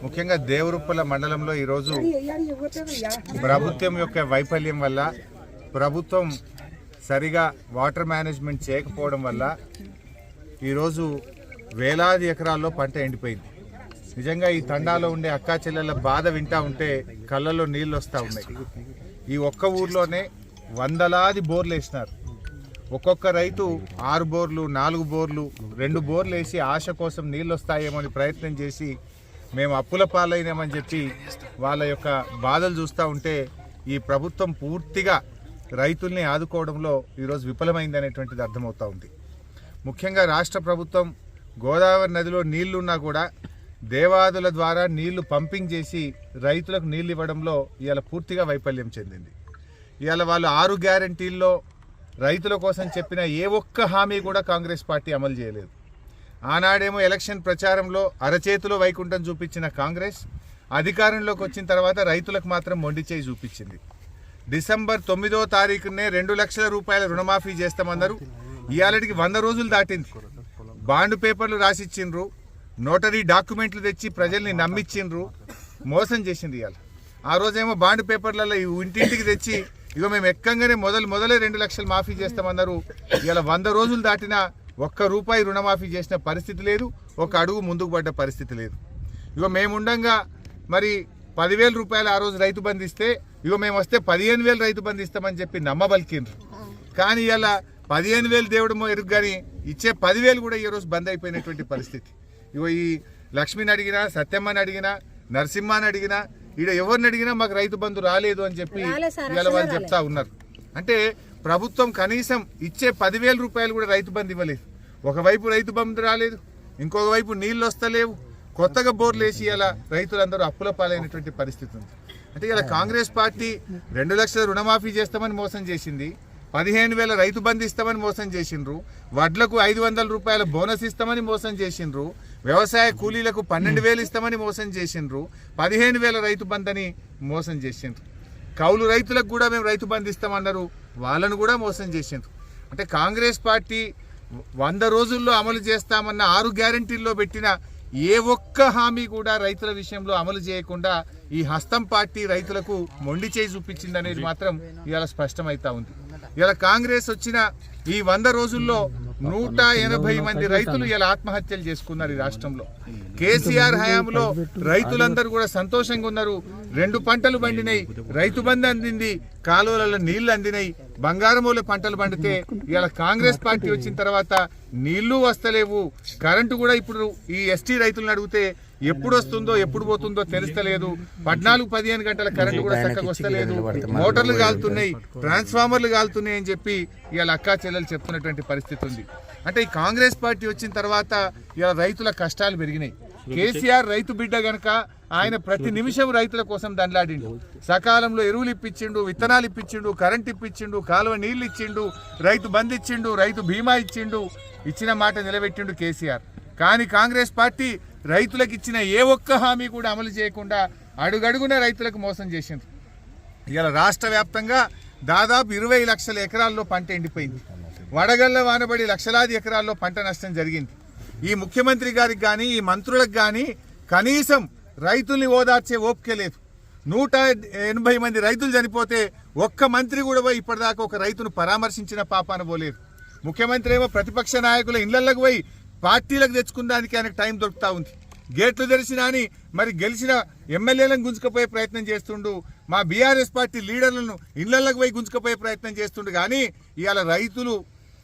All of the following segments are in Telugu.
ముఖ్యంగా దేవరుప్పల మండలంలో ఈరోజు ప్రభుత్వం యొక్క వైఫల్యం వల్ల ప్రభుత్వం సరిగా వాటర్ మేనేజ్మెంట్ చేయకపోవడం వల్ల ఈరోజు వేలాది ఎకరాల్లో పంట ఎండిపోయింది. నిజంగా ఈ తండాలో ఉండే అక్కా చెల్లెళ్ళ బాధ వింటా ఉంటే కళ్ళల్లో నీళ్ళు వస్తూ ఉన్నాయి. ఈ ఒక్క ఊర్లోనే వందలాది బోర్లు వేసినారు. ఒక్కొక్క రైతు 6 బోర్లు 4 బోర్లు 2 బోర్లు వేసి ఆశ కోసం నీళ్ళు వస్తాయేమో అని ప్రయత్నం చేసి మేము అప్పుల పాలైనామని చెప్పి వాళ్ళ యొక్క బాధలు చూస్తూ ఉంటే ఈ ప్రభుత్వం పూర్తిగా రైతుల్ని ఆదుకోవడంలో ఈరోజు విఫలమైందనేటువంటిది అర్థమవుతూ ఉంది. ముఖ్యంగా రాష్ట్ర ప్రభుత్వం గోదావరి నదిలో నీళ్లున్నా కూడా దేవాదుల ద్వారా నీళ్లు పంపింగ్ చేసి రైతులకు నీళ్ళు ఇవ్వడంలో ఇవాళ పూర్తిగా వైఫల్యం చెందింది. ఇవాళ వాళ్ళు 6 గ్యారంటీల్లో రైతుల కోసం చెప్పిన ఏ ఒక్క హామీ కూడా కాంగ్రెస్ పార్టీ అమలు చేయలేదు. ఆనాడేమో ఎలక్షన్ ప్రచారంలో అరచేతిలో వైకుంఠం చూపించిన కాంగ్రెస్ అధికారంలోకి వచ్చిన తర్వాత రైతులకు మాత్రం మొండి చేయి చూపించింది. డిసెంబర్ 9వ తారీఖునే 2 లక్షల రూపాయల రుణమాఫీ చేస్తామన్నారు. ఇవాళకి 100 రోజులు దాటింది. బాండ్ పేపర్లు రాసిచ్చిండ్రు, నోటరీ డాక్యుమెంట్లు తెచ్చి ప్రజల్ని నమ్మించిండ్రు, మోసం చేసింది. ఇవాళ ఆ రోజేమో బాండ్ పేపర్లలో ఇంటింటికి తెచ్చి ఇగో మేము ఎక్కంగానే మొదలే 2 లక్షలు మాఫీ చేస్తామన్నారు. ఇవాళ 100 రోజులు దాటినా ₹1 రుణమాఫీ చేసిన పరిస్థితి లేదు, ఒక అడుగు ముందుకు పడ్డ పరిస్థితి లేదు. ఇగో మేముండగా మరి 10,000 రూపాయలు ఆ రోజు రైతు బంధు ఇస్తే ఇగో మేము వస్తే 15,000 రైతు బంధు ఇస్తామని చెప్పి నమ్మబలికిండ్రు. కానీ ఇలా 15,000 దేవుడమో ఎరుగు కానీ ఇచ్చే 10,000 కూడా ఈరోజు బంద్ అయిపోయినటువంటి పరిస్థితి. ఇగో ఈ లక్ష్మిని అడిగినా, సత్యమ్మని అడిగినా, నరసింహాని అడిగినా, ఈడ ఎవరిని అడిగినా మాకు రైతు బంధు రాలేదు అని చెప్పి ఇలా వాళ్ళు చెప్తా ఉన్నారు. అంటే ప్రభుత్వం కనీసం ఇచ్చే 10,000 రూపాయలు కూడా రైతు బంధు ఇవ్వలేదు. ఒకవైపు రైతు బంధు రాలేదు, ఇంకొక వైపు నీళ్ళు వస్తలేవు, కొత్తగా బోర్లు వేసి ఇలా రైతులందరూ అప్పుల పాలైనటువంటి పరిస్థితి ఉంది. అంటే ఇలా కాంగ్రెస్ పార్టీ 2 లక్షల రుణమాఫీ చేస్తామని మోసం చేసింది, 15,000 రైతు బంధు ఇస్తామని మోసం చేసిండ్రు, వడ్లకు 500 రూపాయల బోనస్ ఇస్తామని మోసం చేసిండ్రు, వ్యవసాయ కూలీలకు 12,000 ఇస్తామని మోసం చేసిండ్రు, 15,000 రైతు బంధు అని మోసం చేసిండ్రు. కౌలు రైతులకు కూడా మేము రైతు బంధు ఇస్తామన్నారు, వాళ్ళను కూడా మోసం చేసిండ్రు. అంటే కాంగ్రెస్ పార్టీ 100 రోజుల్లో అమలు చేస్తామన్న 6 గ్యారంటీల్లో పెట్టిన ఏ ఒక్క హామీ కూడా రైతుల విషయంలో అమలు చేయకుండా ఈ హస్తం పార్టీ రైతులకు మొండి చేయి చూపించింది అనేది మాత్రం ఇవాళ స్పష్టమవుతా ఉంది. ఇలా కాంగ్రెస్ వచ్చిన ఈ 100 రోజుల్లో 180 మంది రైతులు ఇలా ఆత్మహత్యలు చేసుకున్నారు ఈ రాష్ట్రంలో. కేసీఆర్ హయాంలో రైతులందరూ కూడా సంతోషంగా ఉన్నారు. 2 పంటలు పండినాయి, రైతు బంధు అందింది, కాలువలలో నీళ్లు అందినాయి, బంగారమూల పంటలు పండితే ఇలా కాంగ్రెస్ పార్టీ వచ్చిన తర్వాత నీళ్లు వస్తలేవు, కరెంటు కూడా ఇప్పుడు ఈ ఎస్టీ రైతులను అడిగితే ఎప్పుడు వస్తుందో ఎప్పుడు పోతుందో తెలుస్తలేదు, 14-15 గంటల కరెంటు కూడా చక్కగా వస్తలేదు, మోటార్లు కాలుతున్నాయి, ట్రాన్స్ఫార్మర్లు కాలుతున్నాయి అని చెప్పి ఇవాళ అక్కా చెల్లెలు చెప్తున్నటువంటి పరిస్థితి ఉంది. అంటే ఈ కాంగ్రెస్ పార్టీ వచ్చిన తర్వాత ఇలా రైతుల కష్టాలు పెరిగినాయి. కేసీఆర్ రైతు బిడ్డ గనక ఆయన ప్రతి నిమిషం రైతుల కోసం దండలాడిండు. సకాలంలో ఎరువులు ఇప్పించిండు, విత్తనాలు ఇప్పించిండు, కరెంట్ ఇప్పించిండు, కాలువ నీళ్లు ఇచ్చిండు, రైతు బంధు ఇచ్చిండు, రైతు బీమా ఇచ్చిండు, ఇచ్చిన మాట నిలబెట్టిండు కేసీఆర్. కానీ కాంగ్రెస్ పార్టీ రైతులకు ఇచ్చిన ఏ ఒక్క హామీ కూడా అమలు చేయకుండా అడుగడుగున రైతులకు మోసం చేసింది. ఇలా రాష్ట్ర వ్యాప్తంగా దాదాపు 20 లక్షల ఎకరాల్లో పంట ఎండిపోయింది. వడగళ్ల వానబడి లక్షలాది ఎకరాల్లో పంట నష్టం జరిగింది. ఈ ముఖ్యమంత్రి గారికి కానీ ఈ మంత్రులకు కానీ కనీసం రైతుల్ని ఓదార్చే ఓపిక లేదు. 180 మంది రైతులు చనిపోతే ఒక్క మంత్రి కూడా పోయి ఇప్పటిదాకా ఒక రైతును పరామర్శించిన పాపాన పోలేదు. ముఖ్యమంత్రి ఏమో ప్రతిపక్ష నాయకుల ఇళ్లలోకి పోయి పార్టీలకు తెచ్చుకున్నానికి ఆయనకు టైం దొరుకుతా ఉంది. గేట్లు తెరిచినా అని మరి గెలిచిన ఎమ్మెల్యేలను గుంజుకపోయే ప్రయత్నం చేస్తుండు, మా బీఆర్ఎస్ పార్టీ లీడర్లను ఇళ్లలోకి పోయి గుంజుకపోయే ప్రయత్నం చేస్తుండు. కానీ ఇవాళ రైతులు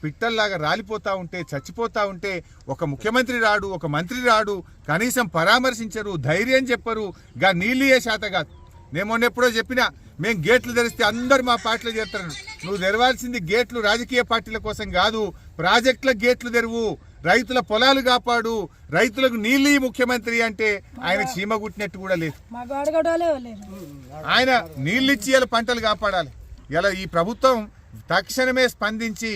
పిట్టల్లాగా రాలిపోతా ఉంటే, చచ్చిపోతా ఉంటే ఒక ముఖ్యమంత్రి రాడు, ఒక మంత్రి రాడు, కనీసం పరామర్శించరు, ధైర్యం చెప్పరు, గా నీళ్ళు ఏ శాత కాదు. నేను మొన్న ఎప్పుడో చెప్పినా, మేము గేట్లు తెరిస్తే అందరు మా పార్టీలో చేస్తారు. నువ్వు తెరవాల్సింది గేట్లు రాజకీయ పార్టీల కోసం కాదు, ప్రాజెక్టుల గేట్లు తెరువు, రైతుల పొలాలు కాపాడు, రైతులకు నీళ్ళు ముఖ్యమంత్రి అంటే ఆయన చీమ గుట్టినట్టు కూడా లేదు. ఆయన నీళ్ళిచ్చి ఇలా పంటలు కాపాడాలి. ఇలా ఈ ప్రభుత్వం తక్షణమే స్పందించి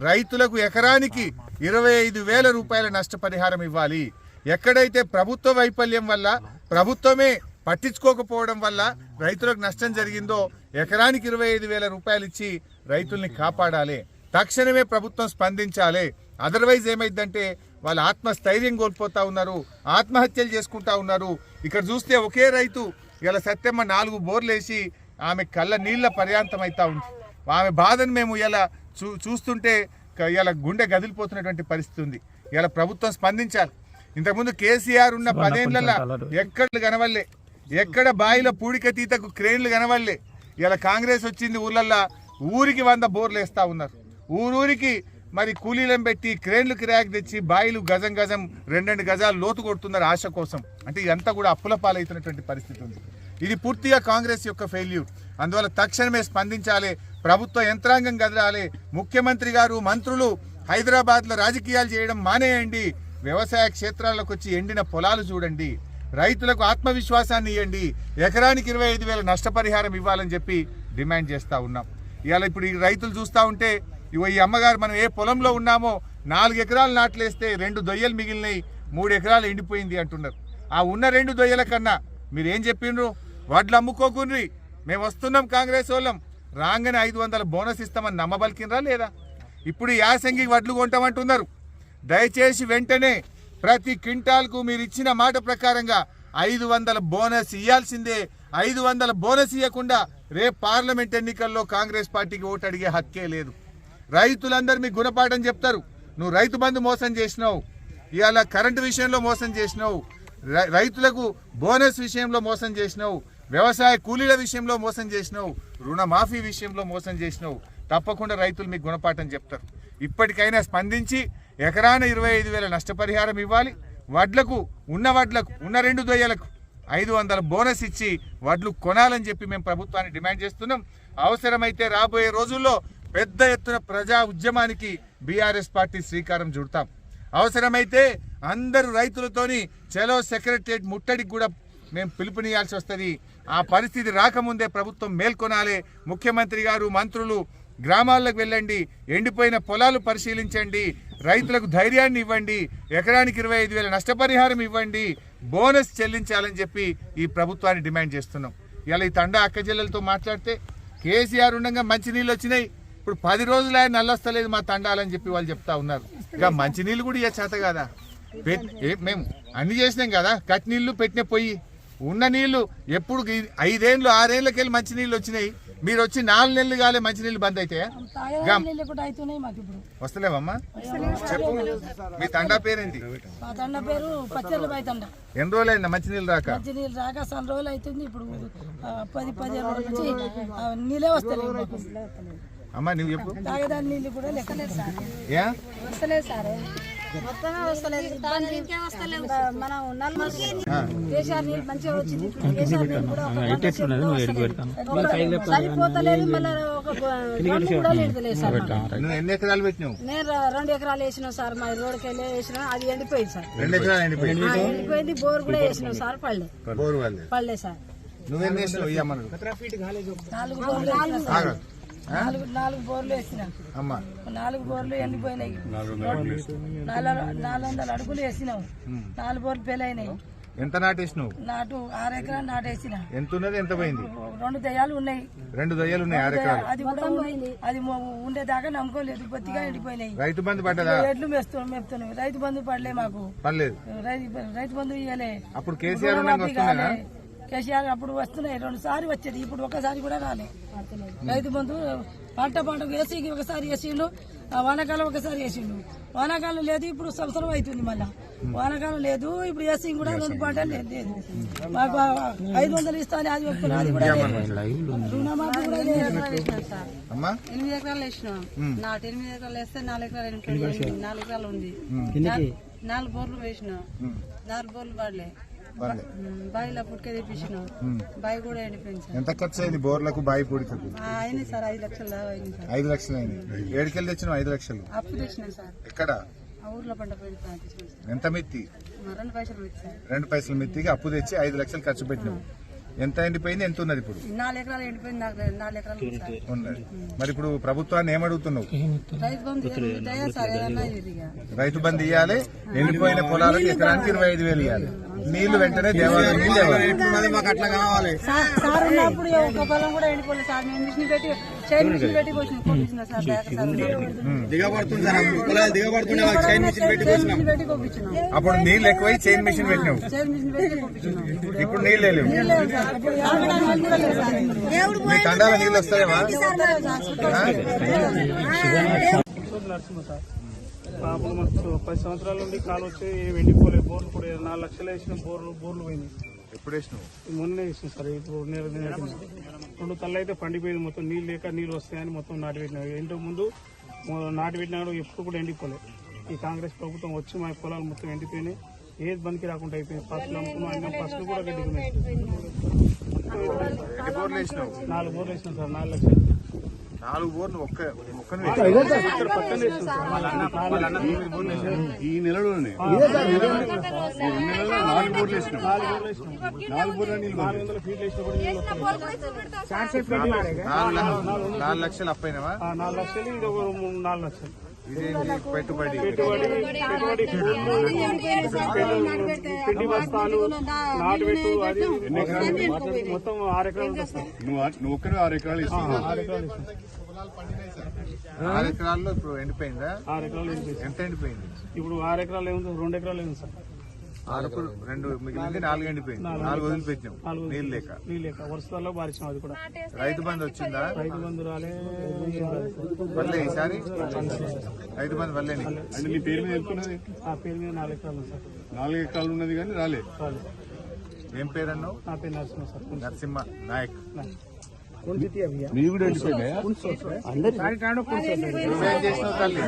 రైతులకు ఎకరానికి 25,000 రూపాయల నష్టపరిహారం ఇవ్వాలి. ఎక్కడైతే ప్రభుత్వ వైఫల్యం వల్ల, ప్రభుత్వమే పట్టించుకోకపోవడం వల్ల రైతులకు నష్టం జరిగిందో ఎకరానికి 25,000 రూపాయలు ఇచ్చి రైతుల్ని కాపాడాలి. తక్షణమే ప్రభుత్వం స్పందించాలి. అదర్వైజ్ ఏమైందంటే వాళ్ళ ఆత్మస్థైర్యం కోల్పోతా ఉన్నారు, ఆత్మహత్యలు చేసుకుంటా ఉన్నారు. ఇక్కడ చూస్తే ఒకే రైతు ఇలా సత్యమ్మ 4 బోర్లు వేసి ఆమె కళ్ళ నీళ్ళ పర్యాంతం అవుతా ఉంది. ఆమె బాధను మేము ఇలా చూస్తుంటే ఇలా గుండె గదిలిపోతున్నటువంటి పరిస్థితి ఉంది. ఇలా ప్రభుత్వం స్పందించాలి. ఇంతకుముందు కేసీఆర్ ఉన్న 10 ఏళ్లలో ఎక్కడ కనవల్లే, ఎక్కడ బాయిల పూడిక తీతకు క్రేన్లు కనవల్లే. ఇలా కాంగ్రెస్ వచ్చింది, ఊళ్ళల్లో ఊరికి 100 బోర్లు వేస్తూ ఉన్నారు. ఊరూరికి మరి కూలీలను పెట్టి క్రేన్లు కిరాయికి తెచ్చి బాయిలు గజం గజం 2 గజాలు లోతు కొడుతున్నారు ఆశ కోసం. అంటే ఇదంతా కూడా అప్పుల పాలవుతున్నటువంటి పరిస్థితి ఉంది. ఇది పూర్తిగా కాంగ్రెస్ యొక్క ఫెయిల్యూర్. అందువల్ల తక్షణమే స్పందించాలి, ప్రభుత్వ యంత్రాంగం కదలాలి. ముఖ్యమంత్రి గారు, మంత్రులు హైదరాబాద్లో రాజకీయాలు చేయడం మానేయండి. వ్యవసాయ క్షేత్రాలకు వచ్చి ఎండిన పొలాలు చూడండి, రైతులకు ఆత్మవిశ్వాసాన్ని ఇవ్వండి, ఎకరానికి 25,000 నష్టపరిహారం ఇవ్వాలని చెప్పి డిమాండ్ చేస్తూ ఉన్నాం. ఇవాళ ఇప్పుడు ఈ రైతులు చూస్తూ ఉంటే ఈ అమ్మగారు మనం ఏ పొలంలో ఉన్నామో 4 ఎకరాలు నాట్లేస్తే 2 దొయ్యలు మిగిలినాయి, 3 ఎకరాలు ఎండిపోయింది అంటున్నారు. ఆ ఉన్న 2 దొయ్యల కన్నా మీరు ఏం చెప్పిండ్రు? వడ్లు అమ్ముకోకుండ్రి, మేము వస్తున్నాం కాంగ్రెస్ వాళ్ళం, రాగానే 500 బోనస్ ఇస్తామని నమ్మబలికినరా లేదా? ఇప్పుడు యాసంగి వడ్లు కొంటామంటున్నారు. దయచేసి వెంటనే ప్రతి క్వింటాల్కు మీరు ఇచ్చిన మాట ప్రకారంగా 500 బోనస్ ఇవ్వాల్సిందే. 500 బోనస్ ఇవ్వకుండా రేపు పార్లమెంట్ ఎన్నికల్లో కాంగ్రెస్ పార్టీకి ఓటు అడిగే హక్కే లేదు. రైతులందరూ మీకు గుణపాఠం చెప్తారు. నువ్వు రైతు బంధు మోసం చేసినావు, ఇవాళ కరెంటు విషయంలో మోసం చేసినావు, రైతులకు బోనస్ విషయంలో మోసం చేసినావు, వ్యవసాయ కూలీల విషయంలో మోసం చేసినావు, రుణమాఫీ విషయంలో మోసం చేసినావు. తప్పకుండా రైతులు మీకు గుణపాఠం చెప్తారు. ఇప్పటికైనా స్పందించి ఎకరాన 25,000 నష్టపరిహారం ఇవ్వాలి. వడ్లకు ఉన్న 2 దొయ్యలకు 500 బోనస్ ఇచ్చి వడ్లు కొనాలని చెప్పి మేము ప్రభుత్వాన్ని డిమాండ్ చేస్తున్నాం. అవసరమైతే రాబోయే రోజుల్లో పెద్ద ఎత్తున ప్రజా ఉద్యమానికి బీఆర్ఎస్ పార్టీ శ్రీకారం చుడతాం. అవసరమైతే అందరు రైతులతోని చలో సెక్రటరియట్ ముట్టడికి కూడా మేము పిలుపునియాల్సి వస్తుంది. ఆ పరిస్థితి రాకముందే ప్రభుత్వం మేల్కొనాలి. ముఖ్యమంత్రి గారు, మంత్రులు గ్రామాలకు వెళ్ళండి, ఎండిపోయిన పొలాలు పరిశీలించండి, రైతులకు ధైర్యాన్ని ఇవ్వండి, ఎకరానికి 25,000 నష్టపరిహారం ఇవ్వండి, బోనస్ చెల్లించాలని చెప్పి ఈ ప్రభుత్వాన్ని డిమాండ్ చేస్తున్నాం. ఇలా ఈ తండా అక్క జిల్లలతో మాట్లాడితే కేసీఆర్ ఉండగా మంచినీళ్ళు వచ్చినాయి, ఇప్పుడు 10 రోజులు ఆయన నల్లొస్తలేదు మా తండాలని చెప్పి వాళ్ళు చెప్తా ఉన్నారు. ఇక మంచినీళ్ళు కూడా ఇక చేత కదా, మేము అన్ని చేసినాం కదా, కట్టి నీళ్లు పెట్టిన పొయ్యి ఉన్న నీళ్లు ఎప్పుడు 5 ఏళ్ళు 6 ఏళ్ళకి వెళ్ళి మంచినీళ్ళు వచ్చినాయి. మీరు వచ్చి 4 నెలలు కాలే మంచినీళ్ళు బంద్ అవుతాయా? వస్తలేవమ్మా? చెప్పు, మీ తండా పేరేంటి? ఎన్ని రోజులు అయిందా మంచినీళ్ళు రాక? మంచినీళ్ళు రాక సన్ రోజులు అవుతుంది. ఇప్పుడు 10-15 రోజుల నుంచి నీళ్ళే వస్తలేవు అమ్మా. నువ్వు చెప్పు. తాగేదాని నీళ్ళు కూడా లెక్కలేదు సార్, వస్తలేదు సార్, మొత్తమే వస్తలేదు. మనం కేసీఆర్ నీళ్ళు మంచిగా వచ్చింది, సరిపోతలేదు. మళ్ళీ కూడా లేదు సార్. ఎన్ని ఎకరాలు పెట్టినావు? నేను 2 ఎకరాలు వేసినాం సార్. మా రోడ్కి వెళ్ళి వేసినా, అది ఎండిపోయింది సార్. 2 ఎకరాలు ఎండిపోయింది. బోర్ కూడా వేసినాం సార్, పడలే సార్. నువ్వేం చేసినావు? 4 బోర్లు వేసినా. 4 బోర్లు ఎండిపోయినాయి. 400 అడుగులు వేసినాం. 4 బోర్లు పెళ్ళైనాయి. ఎంత నాటేసినావు? నాటు 6 ఎకరాలు నాటేసిన. ఎంత ఉన్నది? ఎంత పోయింది? 2 దయ్యాలు ఉన్నాయి. 2 దయ్యాలు ఉన్నాయి 6 ఎకరాలు. అది కూడా అది ఉండేదాకా నమ్ముకోలేదు, బొత్తిగా ఎండిపోయినాయి. రైతు బంధు పడ్డదా? ఎడ్లు మేపుతున్నాం. రైతు బంధు పడలే మాకు. పర్లేదు. రైతు బంధు ఇవ్వలే. అప్పుడు కేసీఆర్ కేసీఆర్ అప్పుడు వస్తున్నాయి, 2 సార్లు వచ్చేది, ఇప్పుడు ఒక్కసారి కూడా రాలే. రైతు బంధు పంటకు వేసికి ఒకసారి వేసిండు, వానాకాలం ఒకసారి వేసిండు. వానాకాలం లేదు, ఇప్పుడు సంవత్సరం అవుతుంది. మళ్ళా వానాకాలం లేదు, ఇప్పుడు వేసి కూడా 2 పంటలు లేదు. మాకు 500 ఇస్తాను, అది చెప్తున్నా, అది కూడా రుణమాఫీ కూడా లేదు. 8 ఎకరాలు వేసినాం. 8 ఎకరాలు వేస్తే 4 ఎకరాలు 4 ఎకరాలు ఉంది. 4 బోర్లు వేసినాం. 4 బోర్లు పడలే. బాయిలో పుట్టుక తెప్పించినాం. బావి కూడా ఎండిపోయింది. ఎంత ఖర్చు అయింది బోర్లకు, బావి పూడికకు? అయింది సార్, 5 లక్షలు దాకా అయింది సార్. 5 లక్షలు అయింది. ఏడుకెళ్ళి తెచ్చినావు 5 లక్షలు? అప్పు తెచ్చినాం సార్. ఎక్కడ? ఊర్లో పంట పోయి. ఎంత మిత్తి? 2 పైసలు మిత్తి సార్. 2 పైసలు మిత్తికి అప్పు తెచ్చి 5 లక్షలు ఖర్చు పెట్టినావు. ఎంత ఎండిపోయింది? ఎంత ఉన్నది ఇప్పుడు? 4 ఎకరాలు ఎండిపోయింది. 4 ఎకరాలు ఉన్నది. మరి ఇప్పుడు ప్రభుత్వాన్ని ఏమడుగుతున్నావు? రైతు బంధు దయా సార్, ఏదన్నా రైతు బంధు ఇవ్వాలి, ఎండిపోయిన పొలాలకు ఎకరానికి 25,000 ఇవ్వాలి, నీళ్లు వెంటనే దేవాలయం నీళ్ళు మాకు అట్లా కావాలి సార్. ఉన్నప్పుడు ఒక పొలం కూడా ఎండిపోలేదు సార్. మేము మిషన్ పెట్టి చైన్ మిషన్ పెట్టి కోపించిన సార్ దిగబడుతుంది సార్ దిగబడుతుండే చైన్ మిషన్ పెట్టి పెట్టి కోపించిన అప్పుడు నీళ్ళు ఎక్కువై చైన్ మిషన్ పెట్టినావు, చైన్ మిషన్ పెట్టి కోపించిన ఇప్పుడు నీళ్ళు లేవు. మీ తండాల నీళ్ళు వస్తాయేమా? నరసింహ సార్ అప్పుడు మాకు 10 సంవత్సరాల నుండి కాలు వచ్చి ఎండిపోలేదు. బోర్లు కూడా 4 లక్షలు వేసిన బోర్లు పోయినాయి. ఎప్పుడు వేసినావు? మొన్నే వేసిన సార్. ఇప్పుడు 2 తల్లు అయితే పండిపోయింది. మొత్తం నీళ్ళు లేక నీళ్ళు వస్తాయని మొత్తం నాటి పెట్టినాం. ఇంతకు ముందు నాటి పెట్టినాడు ఎప్పుడు కూడా ఎండిపోలేదు. ఈ కాంగ్రెస్ ప్రభుత్వం వచ్చి మా పొలాలు మొత్తం ఎండిపోయినాయి. ఏది బందికి రాకుండా అయిపోయింది. ఫస్ట్లు అమ్ముకున్నాం, ఫస్ట్లు కూడా గడ్డికున్నాయి. ఎన్ని బోర్లు వేసినావు? 4 బోర్లు వేసినాం సార్. 4 లక్షలు 4 బోర్లు ఒక్కనే ఇక్కడ పక్కన వేసినాం సార్. ఈ నెలలోనే 4 బోర్లు వేసినాం. 400 ఫీట్లు వేసిన కూడా నీళ్ళు వస్తాయి. 4 లక్షలు అప్పైనవా? 4 లక్షలు ఇది ఒక 4 లక్షలు ఇదేంటి పెట్టుబడి? పిండి బస్తాలు నాటుబెట్టు అది మొత్తం 6 ఎకరాలు ఉంటుంది సార్. నువ్వు ఒక్కరు 6 ఎకరాలు ఇస్తావు. 6 ఎకరాలు ఇస్తాం. 6 ఎకరాల్లో ఇప్పుడు ఎండిపోయిందా? 6 ఎకరాలు ఎండిపోయింది. ఎంత ఎండిపోయింది? ఇప్పుడు 6 ఎకరాలు ఏముంది, 2 ఎకరాలు ఏముంది సార్. 2 మిగిలింది, 4 ఎండిపోయింది. 4 వదిలిపెట్టినాం నీళ్ళు లేక. నీళ్ళు లేక వర్షాల్లో బారిచాం. అది కూడా రైతు బంధు వచ్చిందా? రైతు బంధు రాలే. వల్లే ఈసారి రైతు బంధు వల్లే. అంటే నీ పేరు మీద వెళ్తున్నది ఆ పేరు మీద 4 ఎకరాలు ఉంది సార్. 4 ఎకరాలు ఉన్నది కానీ రాలే. చాలు. ఏం పేరు అన్నావు? నా పేరు నరసింహ సార్. నరసింహ నాయక్. మీరు కూడా వెళ్ళిపోయినాయా? నువ్వేం చేసినావు తల్లి?